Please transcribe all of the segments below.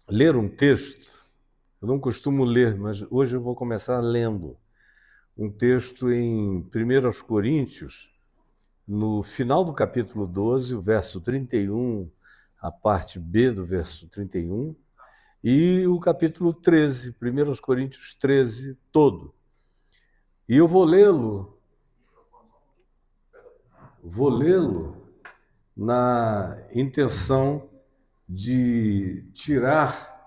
ler um texto. Eu não costumo ler, mas hoje eu vou começar lendo um texto em 1 Coríntios, no final do capítulo 12, o verso 31, a parte B do verso 31, e o capítulo 13, 1 Coríntios 13, todo. E eu vou lê-lo na intenção de tirar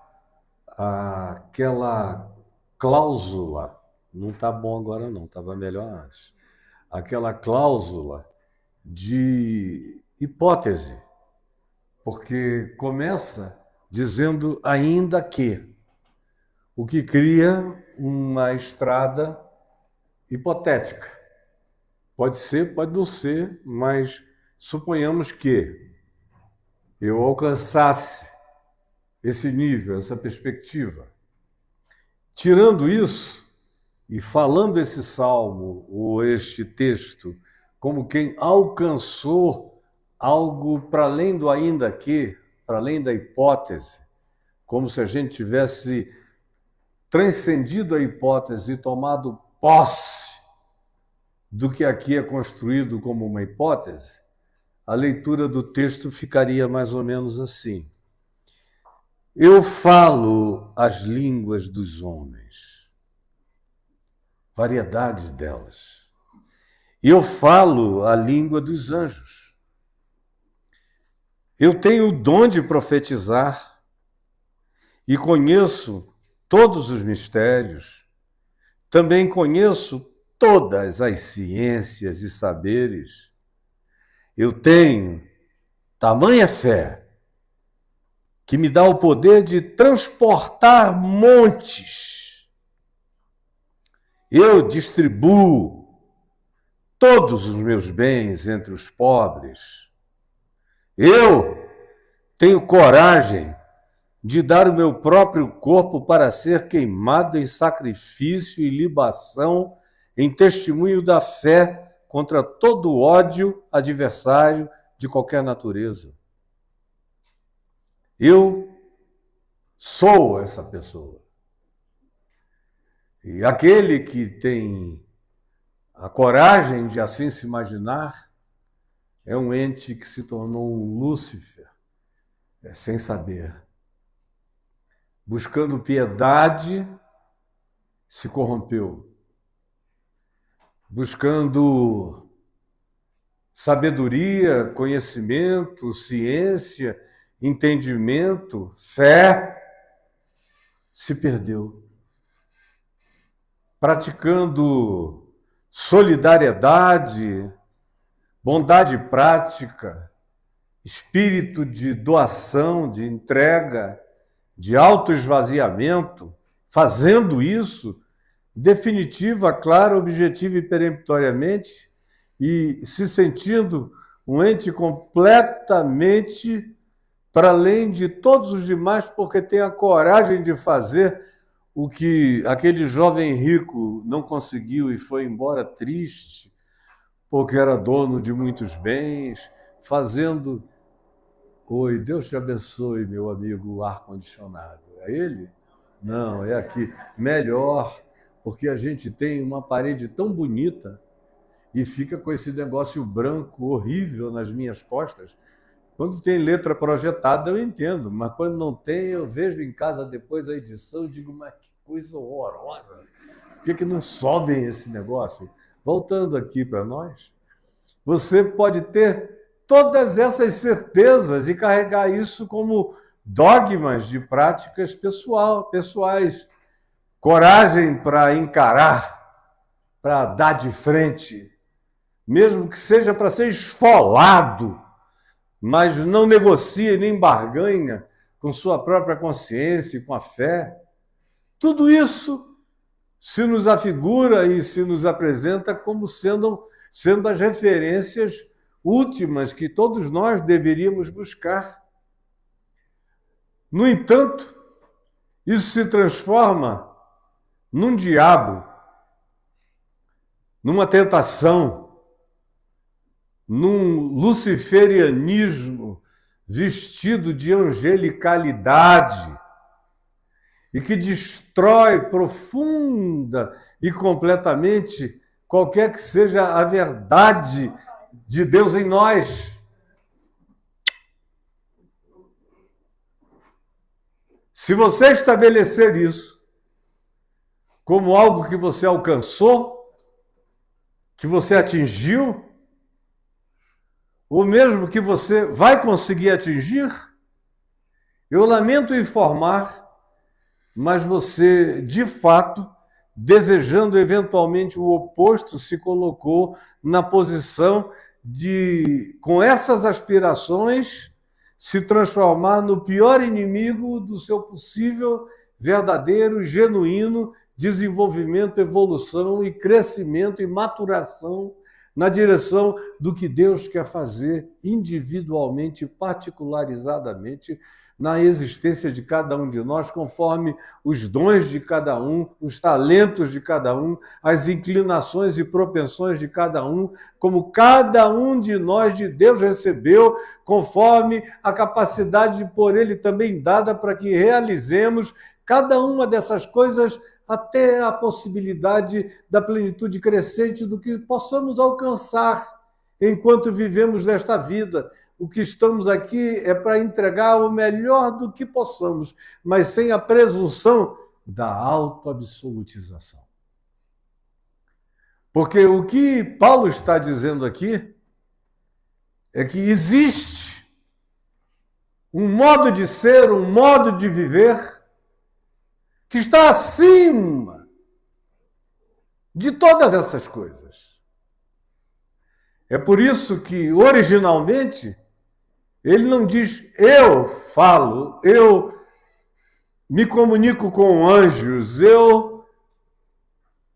aquela cláusula, não está bom agora não, estava melhor antes, aquela cláusula de hipótese, porque começa dizendo ainda que, o que cria uma estrada hipotética. Pode ser, pode não ser, mas suponhamos que eu alcançasse esse nível, essa perspectiva. Tirando isso e falando esse salmo ou este texto como quem alcançou algo para além do ainda que, para além da hipótese, como se a gente tivesse transcendido a hipótese e tomado posse do que aqui é construído como uma hipótese, a leitura do texto ficaria mais ou menos assim. Eu falo as línguas dos homens, variedade delas. E eu falo a língua dos anjos. Eu tenho o dom de profetizar e conheço todos os mistérios. Também conheço todas as ciências e saberes. Eu tenho tamanha fé que me dá o poder de transportar montes. Eu distribuo todos os meus bens entre os pobres. Eu tenho coragem de dar o meu próprio corpo para ser queimado em sacrifício e libação, em testemunho da fé contra todo ódio adversário de qualquer natureza. Eu sou essa pessoa. E aquele que tem a coragem de assim se imaginar é um ente que se tornou um Lúcifer, sem saber. Buscando piedade, se corrompeu. Buscando sabedoria, conhecimento, ciência, entendimento, fé, se perdeu. Praticando solidariedade, bondade prática, espírito de doação, de entrega, de autoesvaziamento, fazendo isso, definitiva, clara, objetiva e peremptoriamente, e se sentindo um ente completamente para além de todos os demais, porque tem a coragem de fazer o que aquele jovem rico não conseguiu e foi embora triste, porque era dono de muitos bens, fazendo... Oi, Deus te abençoe, meu amigo ar-condicionado. É ele? Não, é aqui. Melhor, porque a gente tem uma parede tão bonita e fica com esse negócio branco horrível nas minhas costas. Quando tem letra projetada, eu entendo, mas quando não tem, eu vejo em casa depois a edição e digo, mas que coisa horrorosa. Por que não sobem esse negócio? Voltando aqui para nós, você pode ter todas essas certezas e carregar isso como dogmas de práticas pessoais. Coragem para encarar, para dar de frente, mesmo que seja para ser esfolado, mas não negocia nem barganha com sua própria consciência e com a fé. Tudo isso se nos afigura e se nos apresenta como sendo as referências últimas que todos nós deveríamos buscar. No entanto, isso se transforma num diabo, numa tentação, num luciferianismo vestido de angelicalidade, e que destrói profunda e completamente qualquer que seja a verdade de Deus em nós. Se você estabelecer isso como algo que você alcançou, que você atingiu, ou mesmo que você vai conseguir atingir, eu lamento informar, mas você, de fato, desejando eventualmente o oposto, se colocou na posição de, com essas aspirações, se transformar no pior inimigo do seu possível, verdadeiro, genuíno desenvolvimento, evolução e crescimento e maturação na direção do que Deus quer fazer individualmente, particularizadamente, na existência de cada um de nós, conforme os dons de cada um, os talentos de cada um, as inclinações e propensões de cada um, como cada um de nós de Deus recebeu, conforme a capacidade por Ele também dada para que realizemos cada uma dessas coisas até a possibilidade da plenitude crescente do que possamos alcançar enquanto vivemos nesta vida. O que estamos aqui é para entregar o melhor do que possamos, mas sem a presunção da autoabsolutização. Porque o que Paulo está dizendo aqui é que existe um modo de ser, um modo de viver que está acima de todas essas coisas. É por isso que, originalmente, ele não diz, eu falo, eu me comunico com anjos, eu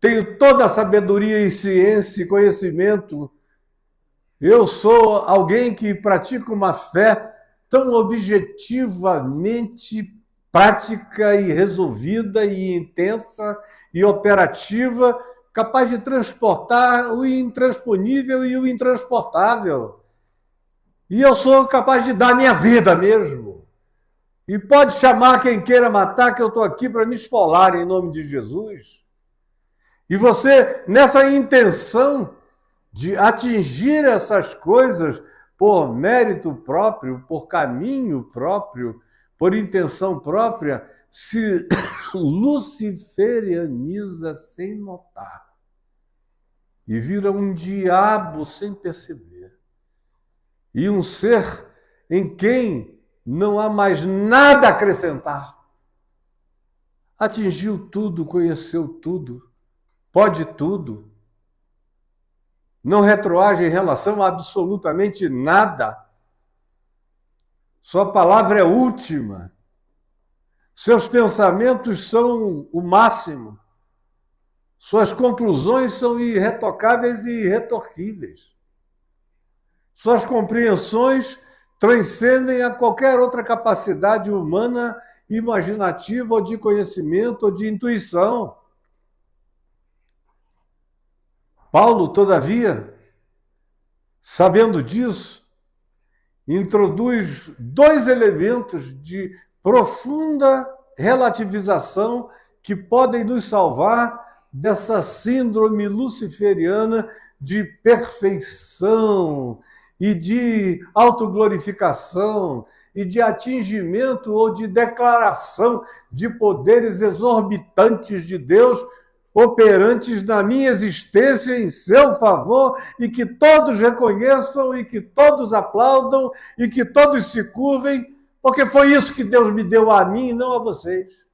tenho toda a sabedoria e ciência e conhecimento, eu sou alguém que pratica uma fé tão objetivamente prática e resolvida e intensa e operativa, capaz de transportar o intransponível e o intransportável. E eu sou capaz de dar minha vida mesmo. E pode chamar quem queira matar, que eu estou aqui para me esfolar em nome de Jesus. E você, nessa intenção de atingir essas coisas por mérito próprio, por caminho próprio, por intenção própria, se luciferianiza sem notar. E vira um diabo sem perceber. E um ser em quem não há mais nada a acrescentar. Atingiu tudo, conheceu tudo, pode tudo. Não retroage em relação a absolutamente nada. Sua palavra é última. Seus pensamentos são o máximo. Suas conclusões são irretocáveis e irretorquíveis. Suas compreensões transcendem a qualquer outra capacidade humana, imaginativa, ou de conhecimento, ou de intuição. Paulo, todavia, sabendo disso, introduz dois elementos de profunda relativização que podem nos salvar dessa síndrome luciferiana de perfeição e de autoglorificação e de atingimento ou de declaração de poderes exorbitantes de Deus operantes na minha existência em seu favor, e que todos reconheçam, e que todos aplaudam, e que todos se curvem, porque foi isso que Deus me deu a mim e não a vocês.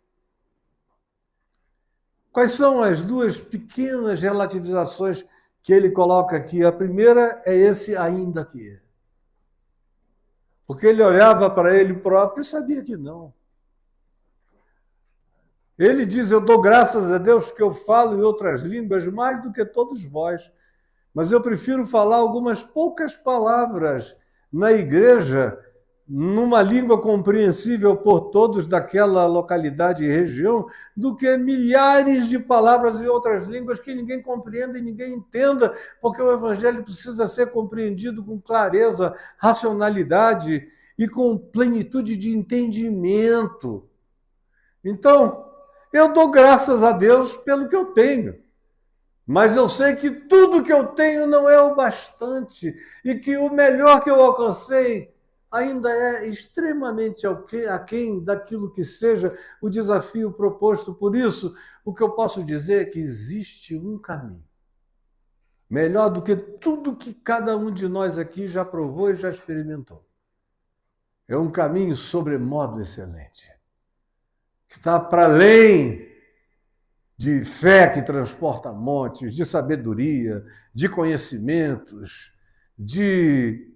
Quais são as duas pequenas relativizações que ele coloca aqui? A primeira é esse ainda que. Porque ele olhava para ele próprio e sabia que não. Ele diz, eu dou graças a Deus que eu falo em outras línguas mais do que todos vós, mas eu prefiro falar algumas poucas palavras na igreja, numa língua compreensível por todos daquela localidade e região, do que milhares de palavras em outras línguas que ninguém compreenda e ninguém entenda, porque o evangelho precisa ser compreendido com clareza, racionalidade e com plenitude de entendimento. Então, Eu dou graças a Deus pelo que eu tenho. Mas eu sei que tudo que eu tenho não é o bastante e que o melhor que eu alcancei ainda é extremamente aquém daquilo que seja o desafio proposto. Por isso, o que eu posso dizer é que existe um caminho melhor do que tudo que cada um de nós aqui já provou e já experimentou. É um caminho sobremodo excelente, que está para além de fé que transporta montes, de sabedoria, de conhecimentos, de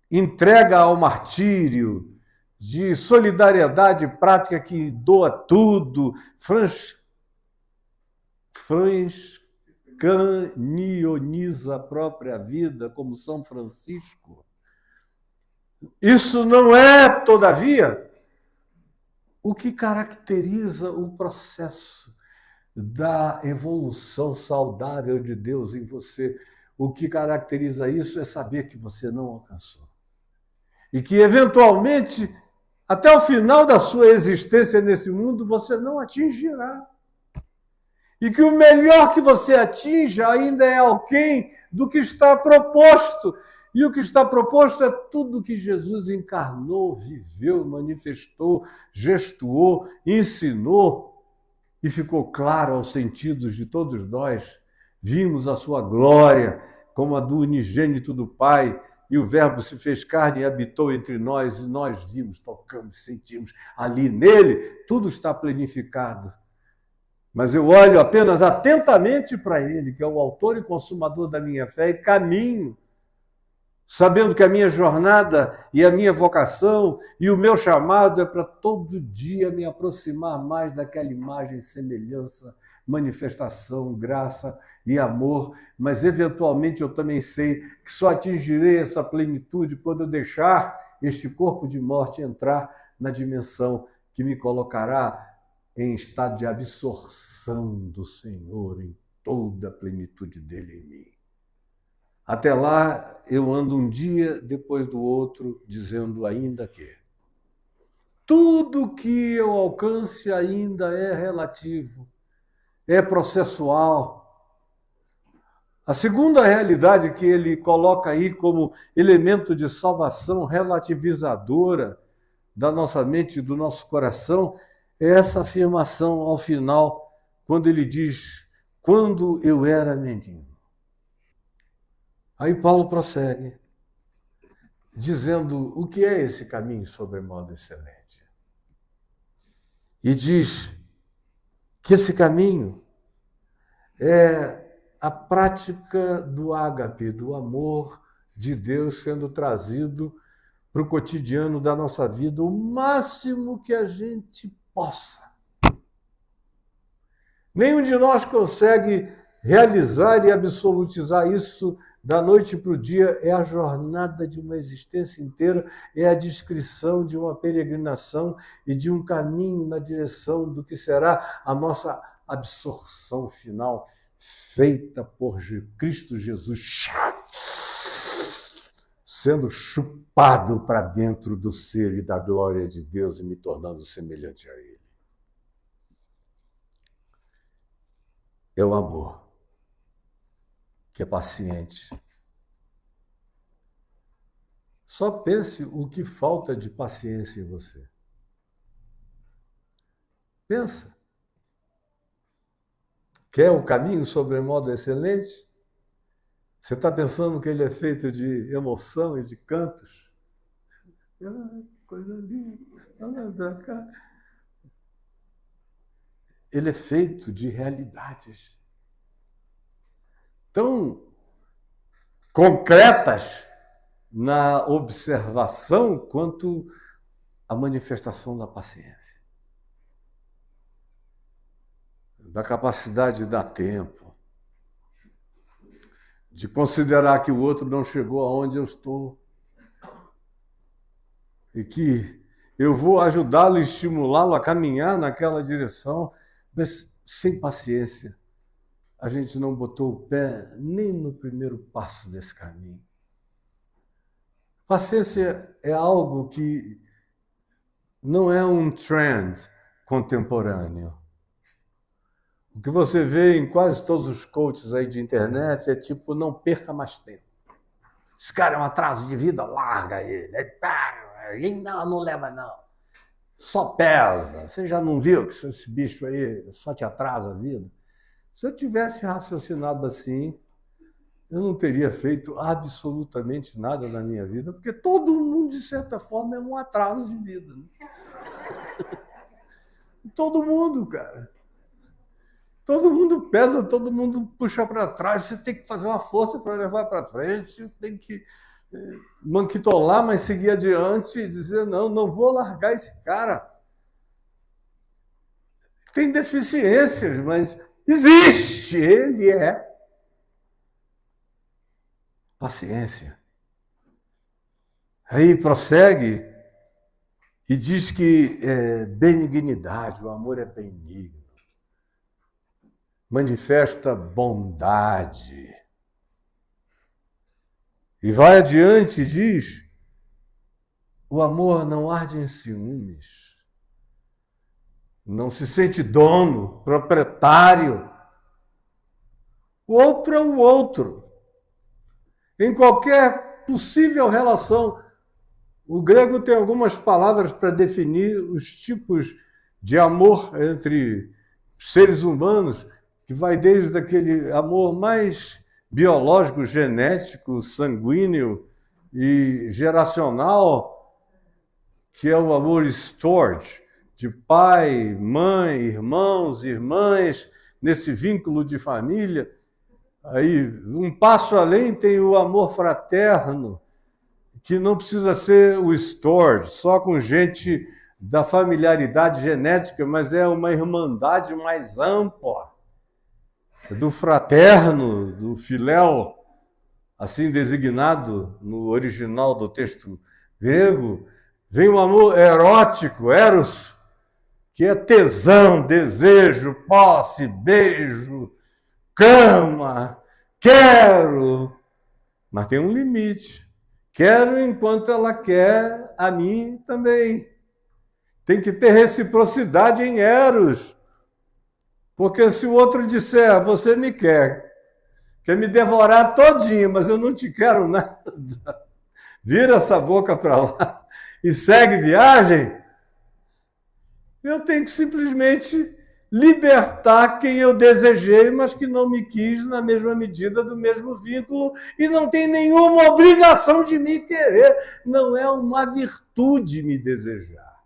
entrega ao martírio, de solidariedade prática que doa tudo, francanioniza a própria vida, como São Francisco. Isso não é, todavia, o que caracteriza o processo da evolução saudável de Deus em você. O que caracteriza isso é saber que você não alcançou. E que, eventualmente, até o final da sua existência nesse mundo, você não atingirá. E que o melhor que você atinja ainda é aquém do que está proposto. E o que está proposto é tudo que Jesus encarnou, viveu, manifestou, gestuou, ensinou, e ficou claro aos sentidos de todos nós. Vimos a sua glória como a do unigênito do Pai, e o Verbo se fez carne e habitou entre nós, e nós vimos, tocamos, sentimos. Ali nele, tudo está planificado. Mas eu olho apenas atentamente para ele, que é o autor e consumador da minha fé, e caminho, sabendo que a minha jornada e a minha vocação e o meu chamado é para todo dia me aproximar mais daquela imagem, semelhança, manifestação, graça e amor, mas eventualmente eu também sei que só atingirei essa plenitude quando eu deixar este corpo de morte entrar na dimensão que me colocará em estado de absorção do Senhor em toda a plenitude dele em mim. Até lá, eu ando um dia depois do outro, dizendo ainda que tudo que eu alcance ainda é relativo, é processual. A segunda realidade que ele coloca aí como elemento de salvação relativizadora da nossa mente e do nosso coração é essa afirmação ao final, quando ele diz: quando eu era menino. Aí Paulo prossegue, dizendo o que é esse caminho sobremodo excelente. E diz que esse caminho é a prática do ágape, do amor de Deus sendo trazido para o cotidiano da nossa vida, o máximo que a gente possa. Nenhum de nós consegue realizar e absolutizar isso da noite para o dia. É a jornada de uma existência inteira, é a descrição de uma peregrinação e de um caminho na direção do que será a nossa absorção final, feita por Cristo Jesus, sendo chupado para dentro do ser e da glória de Deus e me tornando semelhante a Ele. É o amor, que é paciente. Só pense o que falta de paciência em você. Pensa. Quer o caminho sobremodo excelente? Você está pensando que ele é feito de emoção e de cantos? Coisa linda, olha pra cá. Ele é feito de realidades tão concretas na observação quanto a manifestação da paciência, da capacidade de dar tempo, de considerar que o outro não chegou aonde eu estou e que eu vou ajudá-lo e estimulá-lo a caminhar naquela direção, mas sem paciência a gente não botou o pé nem no primeiro passo desse caminho. Paciência é algo que não é um trend contemporâneo. O que você vê em quase todos os coaches aí de internet é tipo, não perca mais tempo. Esse cara é um atraso de vida, larga ele. Não leva não. Só pesa. Você já não viu que esse bicho aí só te atrasa a vida? Se eu tivesse raciocinado assim, eu não teria feito absolutamente nada na minha vida, porque todo mundo, de certa forma, é um atraso de vida. Né? Todo mundo, cara. Todo mundo pesa, todo mundo puxa para trás. Você tem que fazer uma força para levar para frente, você tem que manquitolar, mas seguir adiante e dizer, não vou largar esse cara. Tem deficiências, mas existe, ele é. Paciência. Aí prossegue e diz que benignidade, o amor é benigno. Manifesta bondade. E vai adiante e diz, o amor não arde em ciúmes. Não se sente dono, proprietário. O outro é o outro. Em qualquer possível relação. O grego tem algumas palavras para definir os tipos de amor entre seres humanos, que vai desde aquele amor mais biológico, genético, sanguíneo e geracional, que é o amor storge, de pai, mãe, irmãos, irmãs, nesse vínculo de família. Aí, um passo além tem o amor fraterno, que não precisa ser o storge, só com gente da familiaridade genética, mas é uma irmandade mais ampla, do fraterno, do filéu, assim designado no original do texto grego. Vem o amor erótico, eros, que é tesão, desejo, posse, beijo, cama, quero, mas tem um limite. Quero enquanto ela quer a mim também. Tem que ter reciprocidade em eros. Porque se o outro disser, você me quer me devorar todinho, mas eu não te quero nada, vira essa boca para lá e segue viagem, eu tenho que simplesmente libertar quem eu desejei, mas que não me quis na mesma medida do mesmo vínculo e não tem nenhuma obrigação de me querer. Não é uma virtude me desejar.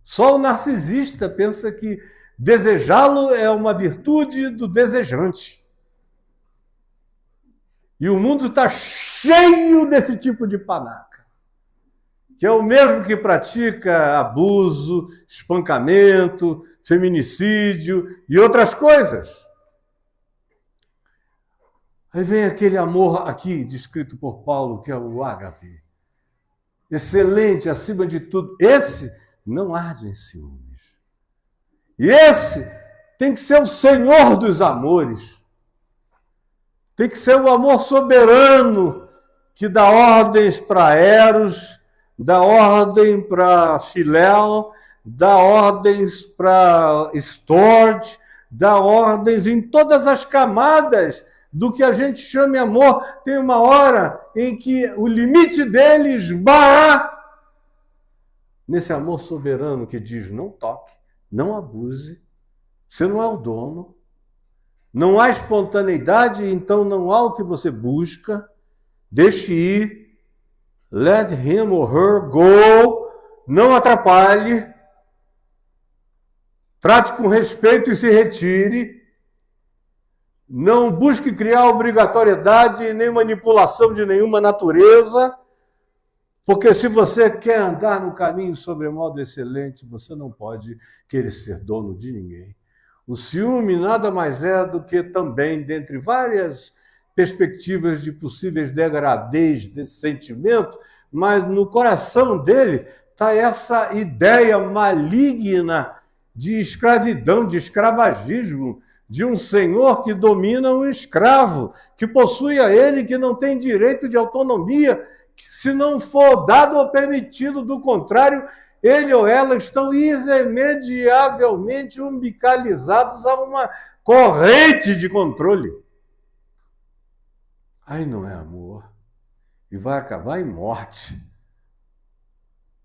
Só o narcisista pensa que desejá-lo é uma virtude do desejante. E o mundo está cheio desse tipo de panaca, que é o mesmo que pratica abuso, espancamento, feminicídio e outras coisas. Aí vem aquele amor aqui, descrito por Paulo, que é o ágape. Excelente, acima de tudo. Esse não arde em ciúmes. E esse tem que ser o Senhor dos amores. Tem que ser o amor soberano, que dá ordens para Eros, dá ordem para Filéu, dá ordens para Storge, dá ordens em todas as camadas do que a gente chama amor. Tem uma hora em que o limite dele esbarra nesse amor soberano que diz, não toque, não abuse, você não é o dono, não há espontaneidade, então não há o que você busca, deixe ir, let him or her go, não atrapalhe, trate com respeito e se retire, não busque criar obrigatoriedade nem manipulação de nenhuma natureza, porque se você quer andar no caminho sobremodo excelente, você não pode querer ser dono de ninguém. O ciúme nada mais é do que também, dentre várias perspectivas de possíveis degradês desse sentimento, mas no coração dele está essa ideia maligna de escravidão, de escravagismo, de um senhor que domina um escravo, que possui a ele, que não tem direito de autonomia, que se não for dado ou permitido, do contrário, ele ou ela estão irremediavelmente umbicalizados a uma corrente de controle. Aí não é amor. E vai acabar em morte,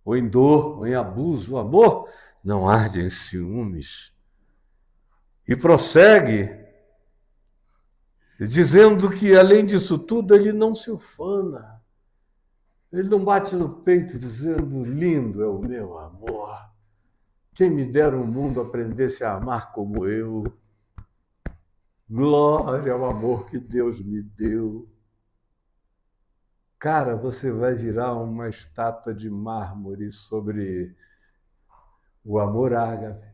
ou em dor, ou em abuso. O amor não arde em ciúmes. E prossegue dizendo que, além disso tudo, ele não se ufana. Ele não bate no peito dizendo, lindo é o meu amor. Quem me dera um mundo aprendesse a amar como eu. Glória ao amor que Deus me deu. Cara, você vai virar uma estátua de mármore sobre o amor ágape,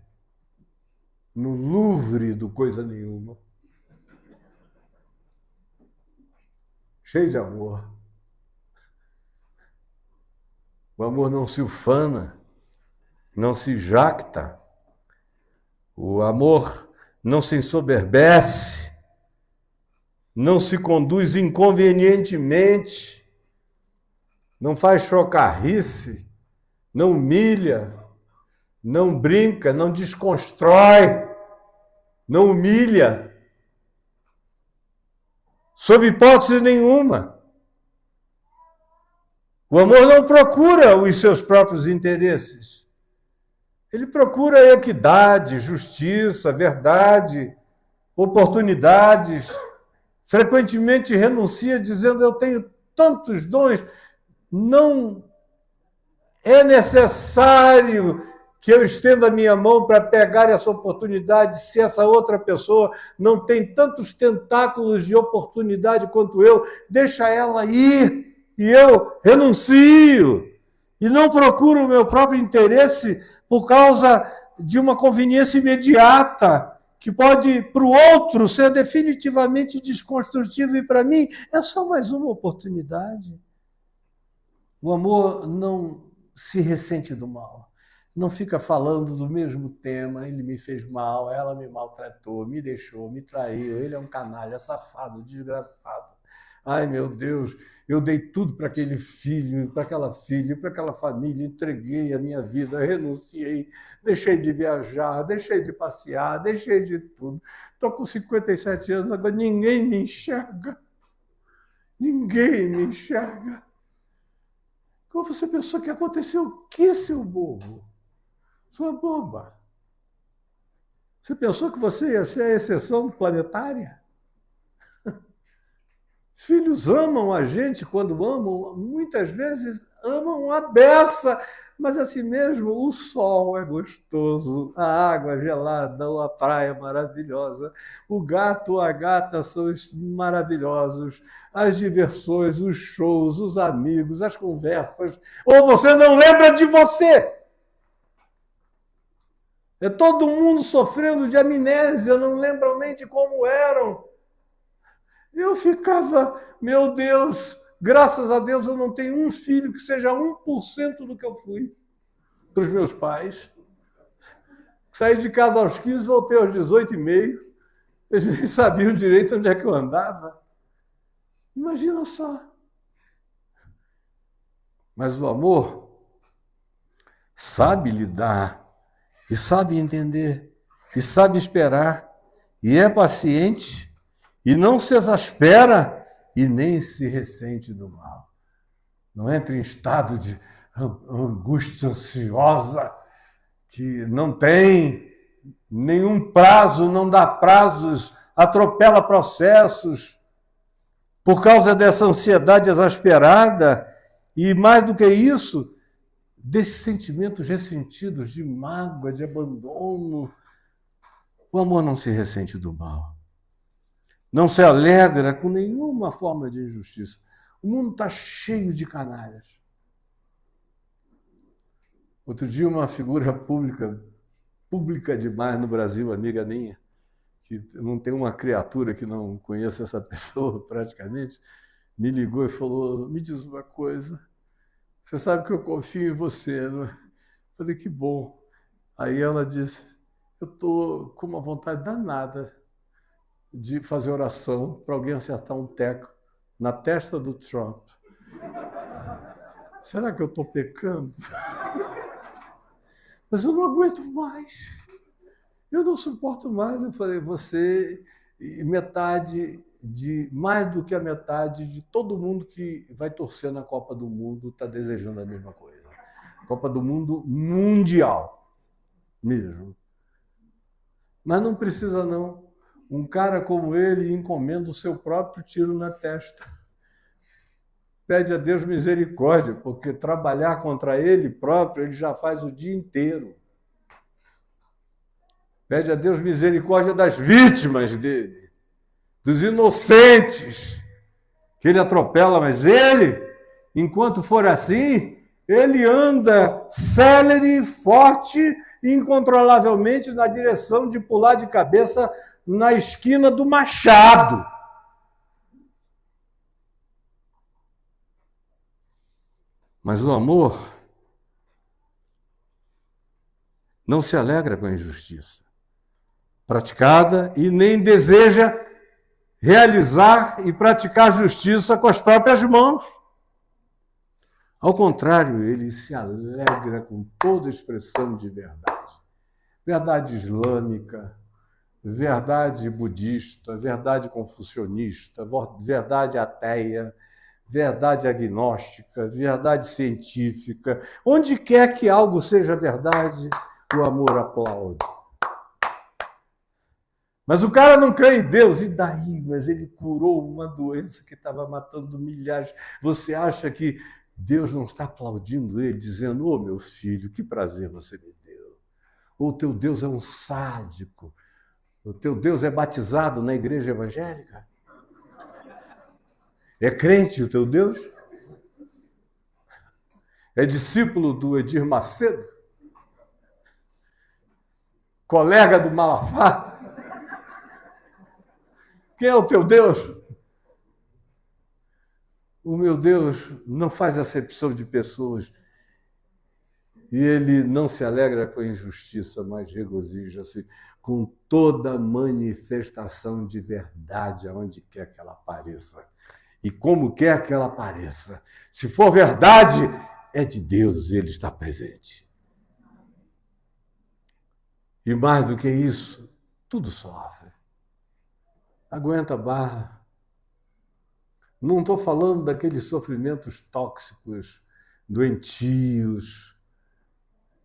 no Louvre do Coisa Nenhuma. Cheio de amor. O amor não se ufana, não se jacta. O amor não se ensoberbece, não se conduz inconvenientemente, não faz chocarrice, não humilha, não brinca, não desconstrói, não humilha, sob hipótese nenhuma. O amor não procura os seus próprios interesses. Ele procura equidade, justiça, verdade, oportunidades. Frequentemente renuncia dizendo, eu tenho tantos dons, não é necessário que eu estenda a minha mão para pegar essa oportunidade se essa outra pessoa não tem tantos tentáculos de oportunidade quanto eu. Deixa ela ir e eu renuncio. E não procuro o meu próprio interesse por causa de uma conveniência imediata que pode, para o outro, ser definitivamente desconstrutivo e, para mim, é só mais uma oportunidade. O amor não se ressente do mal, não fica falando do mesmo tema, ele me fez mal, ela me maltratou, me deixou, me traiu, ele é um canalha, safado, desgraçado. Ai, meu Deus, eu dei tudo para aquele filho, para aquela filha, para aquela família, entreguei a minha vida, renunciei, deixei de viajar, deixei de passear, deixei de tudo. Estou com 57 anos, agora ninguém me enxerga. Ninguém me enxerga. Como você pensou que aconteceu o quê, seu bobo? Sua boba. Você pensou que você ia ser a exceção planetária? Filhos amam a gente quando amam, muitas vezes amam a beça, mas assim mesmo o sol é gostoso, a água gelada, a praia maravilhosa, o gato ou a gata são maravilhosos, as diversões, os shows, os amigos, as conversas, ou você não lembra de você. É todo mundo sofrendo de amnésia, não lembram nem de como eram. Eu ficava, meu Deus, graças a Deus eu não tenho um filho que seja 1% do que eu fui para os meus pais. Saí de casa aos 15, voltei aos 18 e meio. Eles nem sabiam direito onde é que eu andava. Imagina só. Mas o amor sabe lidar, e sabe entender, e sabe esperar, e é paciente, e não se exaspera e nem se ressente do mal. Não entra em estado de angústia ansiosa, que não tem nenhum prazo, não dá prazos, atropela processos por causa dessa ansiedade exasperada e, mais do que isso, desses sentimentos ressentidos de mágoa, de abandono. O amor não se ressente do mal. Não se alegra com nenhuma forma de injustiça. O mundo está cheio de canalhas. Outro dia, uma figura pública demais no Brasil, amiga minha, que não tem uma criatura que não conheça essa pessoa praticamente, me ligou e falou, me diz uma coisa, você sabe que eu confio em você, não é? Falei, que bom. Aí ela disse, eu estou com uma vontade danada de fazer oração para alguém acertar um teco na testa do Trump. Será que eu estou pecando? Mas eu não aguento mais. Eu não suporto mais. Eu falei, você, mais do que a metade de todo mundo que vai torcer na Copa do Mundo está desejando a mesma coisa. Copa do Mundo mundial, mesmo. Mas não precisa, não. Um cara como ele encomenda o seu próprio tiro na testa. Pede a Deus misericórdia, porque trabalhar contra ele próprio, ele já faz o dia inteiro. Pede a Deus misericórdia das vítimas dele, dos inocentes que ele atropela, mas ele, enquanto for assim, ele anda célere, forte e incontrolavelmente na direção de pular de cabeça na esquina do machado. Mas o amor não se alegra com a injustiça praticada e nem deseja realizar e praticar justiça com as próprias mãos. Ao contrário, ele se alegra com toda expressão de verdade. Verdade islâmica, verdade budista, verdade confucionista, verdade ateia, verdade agnóstica, verdade científica. Onde quer que algo seja verdade, o amor aplaude. Mas o cara não crê em Deus, e daí? Mas ele curou uma doença que estava matando milhares. Você acha que Deus não está aplaudindo ele, dizendo, ô meu filho, que prazer você me deu. Ou o teu Deus é um sádico. O teu Deus é batizado na igreja evangélica? É crente o teu Deus? É discípulo do Edir Macedo? Colega do Malafaia? Quem é o teu Deus? O meu Deus não faz acepção de pessoas. E ele não se alegra com a injustiça, mas regozija-se com toda manifestação de verdade, aonde quer que ela apareça. E como quer que ela apareça. Se for verdade, é de Deus, ele está presente. E mais do que isso, tudo sofre. Aguenta a barra. Não estou falando daqueles sofrimentos tóxicos, doentios,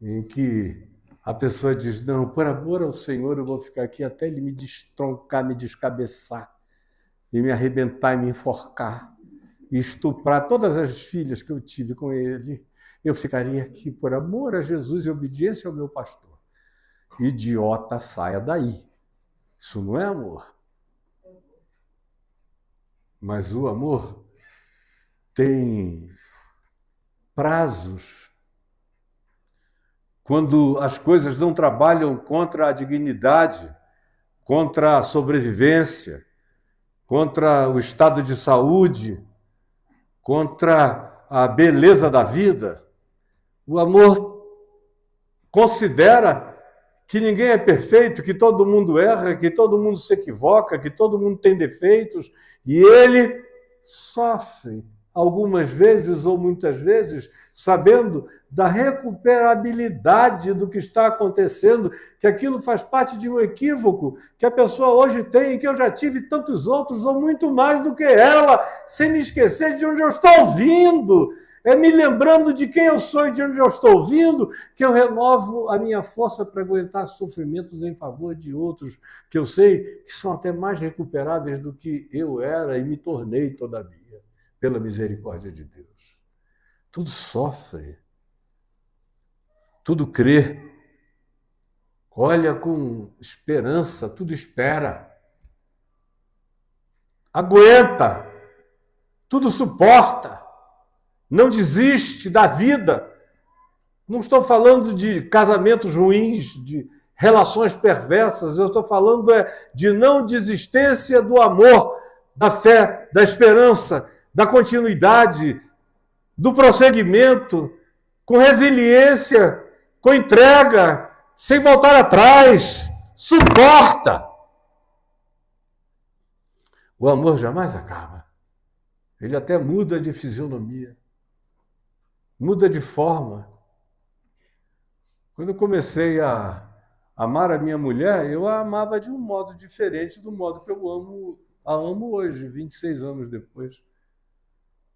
em que a pessoa diz, não, por amor ao Senhor, eu vou ficar aqui até ele me destroncar, me descabeçar, e me arrebentar e me enforcar, e estuprar todas as filhas que eu tive com ele. Eu ficaria aqui por amor a Jesus e obediência ao meu pastor. Idiota, saia daí. Isso não é amor. Mas o amor tem prazos. Quando as coisas não trabalham contra a dignidade, contra a sobrevivência, contra o estado de saúde, contra a beleza da vida, o amor considera que ninguém é perfeito, que todo mundo erra, que todo mundo se equivoca, que todo mundo tem defeitos, e ele sofre algumas vezes ou muitas vezes, sabendo da recuperabilidade do que está acontecendo, que aquilo faz parte de um equívoco que a pessoa hoje tem e que eu já tive tantos outros, ou muito mais do que ela, sem me esquecer de onde eu estou vindo. É me lembrando de quem eu sou e de onde eu estou vindo que eu renovo a minha força para aguentar sofrimentos em favor de outros, que eu sei que são até mais recuperáveis do que eu era e me tornei, todavia, pela misericórdia de Deus. Tudo sofre, tudo crê, olha com esperança, tudo espera, aguenta, tudo suporta. Não desiste da vida. Não estou falando de casamentos ruins, de relações perversas. Eu estou falando de não desistência do amor, da fé, da esperança, da continuidade, do prosseguimento, com resiliência, com entrega, sem voltar atrás. Suporta. O amor jamais acaba. Ele até muda de fisionomia. Muda de forma. Quando eu comecei a amar a minha mulher, eu a amava de um modo diferente do modo que a amo hoje, 26 anos depois.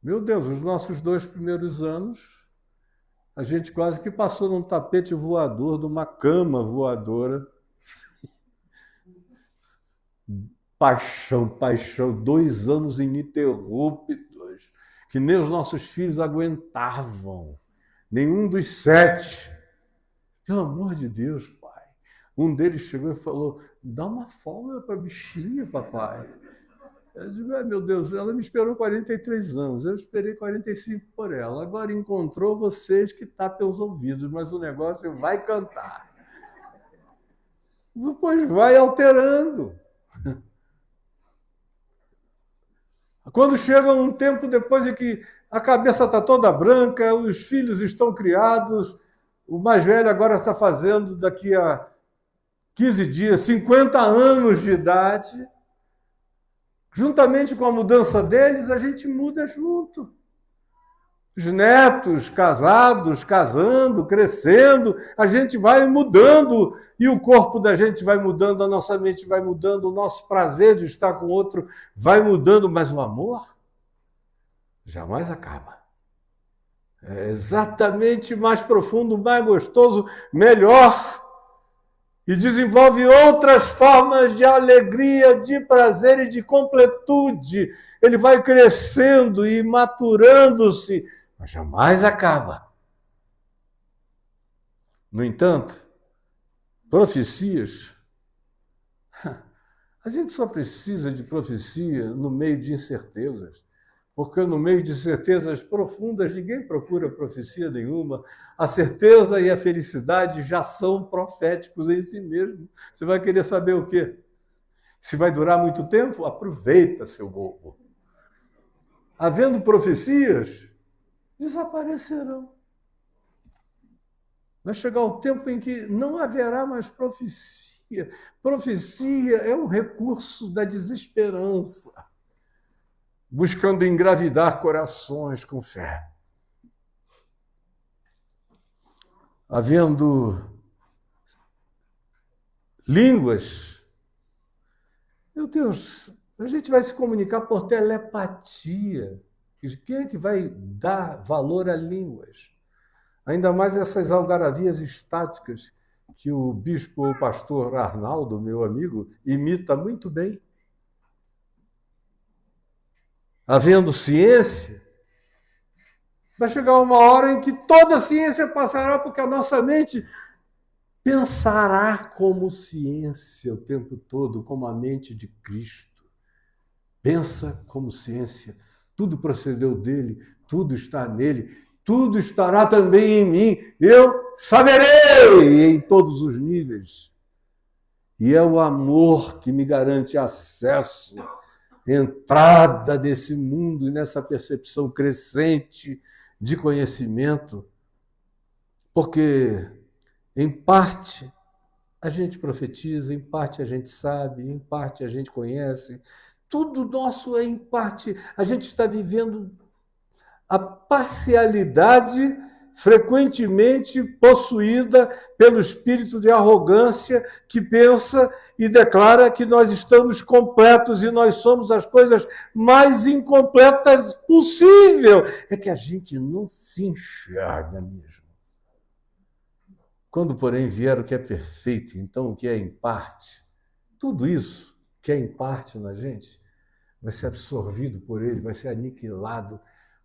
Meu Deus, os nossos 2 primeiros anos, a gente quase que passou num tapete voador, de uma cama voadora. Paixão, paixão, 2 anos ininterruptos, que nem os nossos filhos aguentavam. Nenhum dos 7. Pelo amor de Deus, pai. Um deles chegou e falou: dá uma folga para a bichinha, papai. Eu disse: meu Deus, ela me esperou 43 anos, eu esperei 45 por ela. Agora encontrou vocês que tapem os ouvidos, mas o negócio vai cantar. Depois vai alterando. Quando chega um tempo depois em que a cabeça está toda branca, os filhos estão criados, o mais velho agora está fazendo, daqui a 15 dias, 50 anos de idade. Juntamente com a mudança deles, a gente muda junto. Os netos casados, casando, crescendo, a gente vai mudando e o corpo da gente vai mudando, a nossa mente vai mudando, o nosso prazer de estar com o outro vai mudando, mas o amor jamais acaba. É exatamente mais profundo, mais gostoso, melhor e desenvolve outras formas de alegria, de prazer e de completude. Ele vai crescendo e maturando-se, mas jamais acaba. No entanto, profecias, a gente só precisa de profecia no meio de incertezas, porque no meio de certezas profundas ninguém procura profecia nenhuma. A certeza e a felicidade já são proféticos em si mesmo. Você vai querer saber o quê? Se vai durar muito tempo? Aproveita, seu bobo. Havendo profecias, desaparecerão. Vai chegar o tempo em que não haverá mais profecia. Profecia é um recurso da desesperança, buscando engravidar corações com fé. Havendo línguas, meu Deus, a gente vai se comunicar por telepatia. Quem é que vai dar valor a línguas? Ainda mais essas algaravias estáticas que o bispo ou pastor Arnaldo, meu amigo, imita muito bem. Havendo ciência, vai chegar uma hora em que toda a ciência passará, porque a nossa mente pensará como ciência o tempo todo, como a mente de Cristo. Pensa como ciência. Tudo procedeu dele, tudo está nele, tudo estará também em mim. Eu saberei em todos os níveis. E é o amor que me garante acesso, entrada nesse mundo e nessa percepção crescente de conhecimento, porque, em parte, a gente profetiza, em parte a gente sabe, em parte a gente conhece, tudo nosso é em parte. A gente está vivendo a parcialidade frequentemente possuída pelo espírito de arrogância que pensa e declara que nós estamos completos e nós somos as coisas mais incompletas possível. É que a gente não se enxerga mesmo. Quando, porém, vier o que é perfeito, então o que é em parte, tudo isso que é em parte na gente vai ser absorvido por ele, vai ser aniquilado,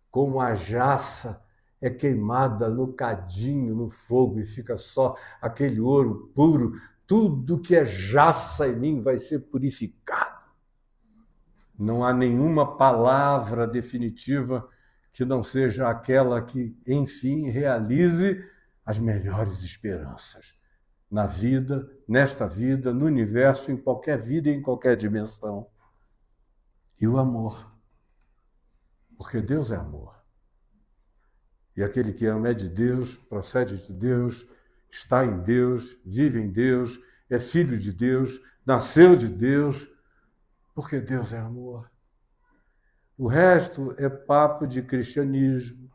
como a jaça é queimada no cadinho, no fogo, e fica só aquele ouro puro. Tudo que é jaça em mim vai ser purificado. Não há nenhuma palavra definitiva que não seja aquela que, enfim, realize as melhores esperanças na vida, nesta vida, no universo, em qualquer vida e em qualquer dimensão. E o amor. Porque Deus é amor. E aquele que ama é de Deus, procede de Deus, está em Deus, vive em Deus, é filho de Deus, nasceu de Deus, porque Deus é amor. O resto é papo de cristianismo,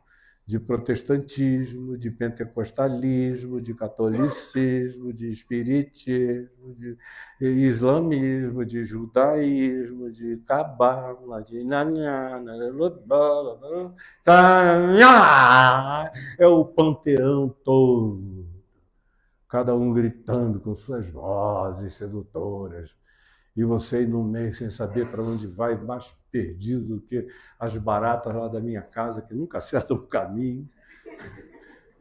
de protestantismo, de pentecostalismo, de catolicismo, de espiritismo, de islamismo, de judaísmo, de cabala, de é o panteão todo, cada um gritando com suas vozes sedutoras, e você ir no meio sem saber para onde vai, mais perdido do que as baratas lá da minha casa, que nunca acertam o caminho.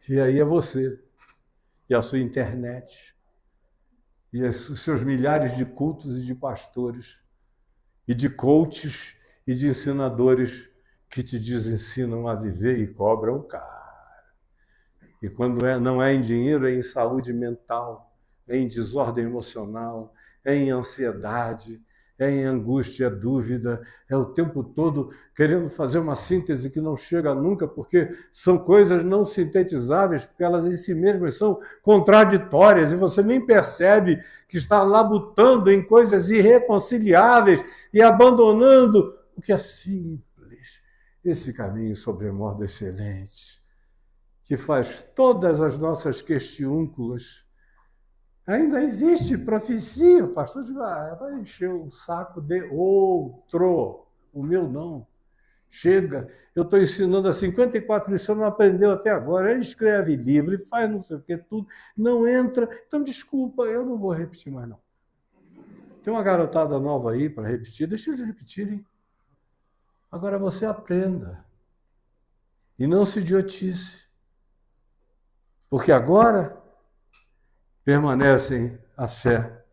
E aí é você, e a sua internet, e os seus milhares de cultos e de pastores, e de coaches e de ensinadores que te desensinam a viver e cobram caro. E quando não é em dinheiro, é em saúde mental, é em desordem emocional, é em ansiedade, é em angústia, é dúvida, é o tempo todo querendo fazer uma síntese que não chega nunca, porque são coisas não sintetizáveis, porque elas em si mesmas são contraditórias, e você nem percebe que está labutando em coisas irreconciliáveis e abandonando o que é simples. Esse caminho sobremodo excelente, que faz todas as nossas questiúnculas. Ainda existe profecia, pastor, vai encher o saco de outro, o meu não. Chega, eu estou ensinando há 54 anos, você não aprendeu até agora, ele escreve livro, ele faz não sei o que, tudo, não entra, então desculpa, eu não vou repetir mais não. Tem uma garotada nova aí para repetir, deixa eles repetirem. Agora você aprenda, e não se idiotice, porque agora permanecem a fé,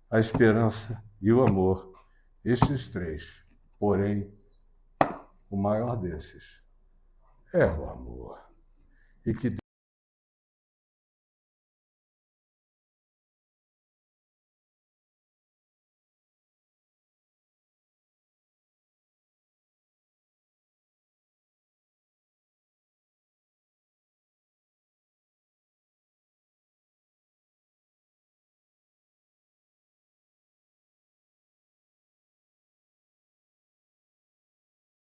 a esperança e o amor. Estes três. Porém, o maior desses é o amor. E que